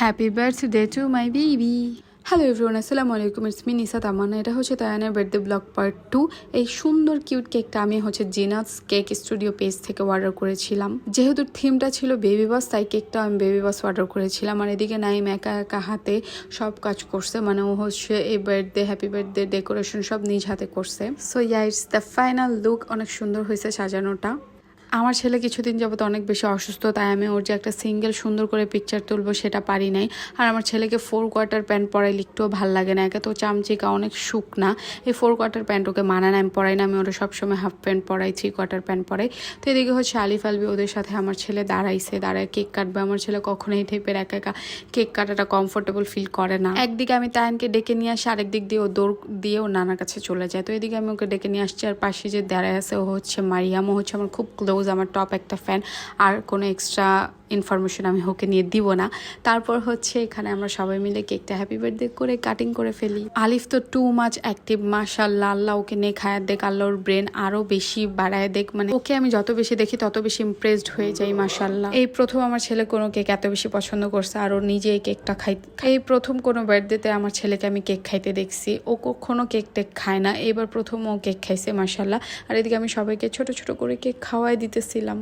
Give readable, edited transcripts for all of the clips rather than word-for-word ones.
Happy birthday to my baby. Hello everyone, আসসালামু আলাইকুম। It's me নিসা তামান্না। এটা হচ্ছে তায়ানের বার্থডে ব্লগ পার্ট 2। এই সুন্দর কিউট কেকটা আমি জিনাস কেক স্টুডিও পেজ থেকে অর্ডার করেছিলাম। যেহেতু থিমটা ছিল বেবি বস, তাই কেকটা আমি বেবি বস অর্ডার করেছিলাম। আর এদিকে নাইম একা একা হাতে সব কাজ করছে, মানে ও এই বার্থডে হ্যাপি বার্থডে ডেকোরেশন সব নিজ হাতে করছে। So yeah, it's the final look. অনেক সুন্দর হয়েছে সাজানোটা। আমার ছেলে কিছুদিন যাবত অনেক বেশি অসুস্থ, তাই আমি ওর যে একটা সিঙ্গেল সুন্দর করে পিকচার তুলবো সেটা পারি নাই। আর আমার ছেলেকে 4 কোয়ার্টার প্যান্ট পরাইলে একটুও ভাল লাগে না, একে তো চামচিকা অনেক শুকনা। এই 4 কোয়ার্টার প্যান্ট ওকে মানায় না, আমি পরাই না। আমি ওরা সবসময় হাফ প্যান্ট পরাই, 3 কোয়ার্টার প্যান্ট পরাই। তো এদিকে আলিফ আলবি ওদের সাথে আমার ছেলে দাঁড়ায় কেক কাটবে। আমার ছেলে কখনো এই টাইপের একা একা কেক কাটাটা কমফোর্টেবল ফিল করে না। একদিকে আমি তায়ানকে ডেকে নিয়ে আসি, আরেক দিক দিয়ে ও দৌড় দিয়ে ওর নানার কাছে চলে যায়। তো এদিকে আমি ওকে ডেকে নিয়ে আসছি। আর পাশে যে দাঁড়ায় আছে ও মারিয়াম, ও আমার খুব ক্লোজ, আমার টপ একটা ফ্যান। আর কোনো এক্সট্রা ইনফরমেশন আমি ওকে নিয়ে দিব না। তারপর এখানে আমরা সবাই মিলে কেকটা হ্যাপি বার্থডে করে কাটিং করে ফেলি। আলিফ তো টু মাচ অ্যাক্টিভ, মাশাআল্লাহ। আল্লাহ ওকে নিয়ে খায়ার দেখ, আল্লাহর ব্রেন আরো বেশি বাড়ায় দেখ। মানে ওকে আমি যত বেশি দেখি তত বেশি ইমপ্রেসড হয়ে যাই, মাশাআল্লাহ। এই প্রথম আমার ছেলে কোনো কেক এত বেশি পছন্দ করছে, আর ও নিজে এই কেকটা এই প্রথম কোনো বার্থডেতে আমার ছেলেকে আমি কেক খাইতে দেখছি। ও কখনো কেক টেক খায় না, এবার প্রথম ও কেক খাইছে, মাশাআল্লাহ। আর এদিকে আমি সবাইকে ছোট ছোট করে কেক খাওয়াই দিতেছিলাম।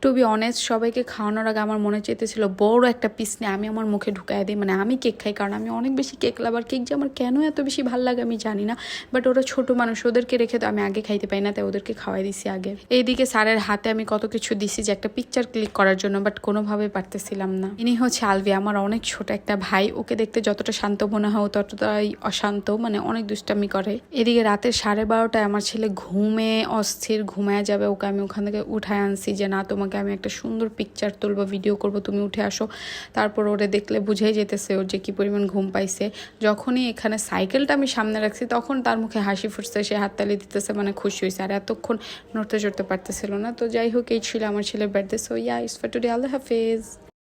টু বি অনেস্ট, সবাইকে খাওয়ানোর আগে আমার মনে চেয়েছিল বড় একটা পিস নিয়ে আমি আমার মুখে ঢুকাই দিই, মানে আমি কেক খাই, কারণ আমি অনেক বেশি কেক লাভার। কেক যে আমার কেন এত বেশি ভালো লাগে আমি জানি না, বাট ওরা ছোট মানুষ, ওদেরকে রেখে তো আমি আগে খাইতে পাই না, তাই ওদেরকে খাওয়াই দিছি আগে। এইদিকে স্যারের হাতে আমি কত কিছু দিছি যে একটা পিকচার ক্লিক করার জন্য, বাট কোনোভাবে পারতেছিলাম না। ইনি আলভি, আমার অনেক ছোট একটা ভাই। ওকে দেখতে যতটা শান্ত মনে হয় ততটাই অশান্ত, মানে অনেক দুষ্টামি করে। এদিকে রাতে 12:30টায় আমার ছেলে ঘুমে অস্থির, ঘুমায় যাবে। ওকে আমি ওখান থেকে উঠায় আনছি যে না, তোমাকে আমি একটা সুন্দর পিকচার তুলবো, ভিডিও করব, তুমি উঠে আসো। তারপর ওরে দেখলে বুঝেই যেতেছে ওর যে কি পরিমাণ ঘুম পাইছে। যখনই এখানে সাইকেলটা আমি সামনে রাখছি তখন তার মুখে হাসি ফুটছে, সে হাততালি দিতেছে, মানে খুশি হয়েছে। আর এতক্ষণ নড়তে চড়তে পারতেছিল না। তো যাই হোক, এই ছিল আমার ছেলের birthday. So yeah, it's for today. আল্লাহ হাফেজ।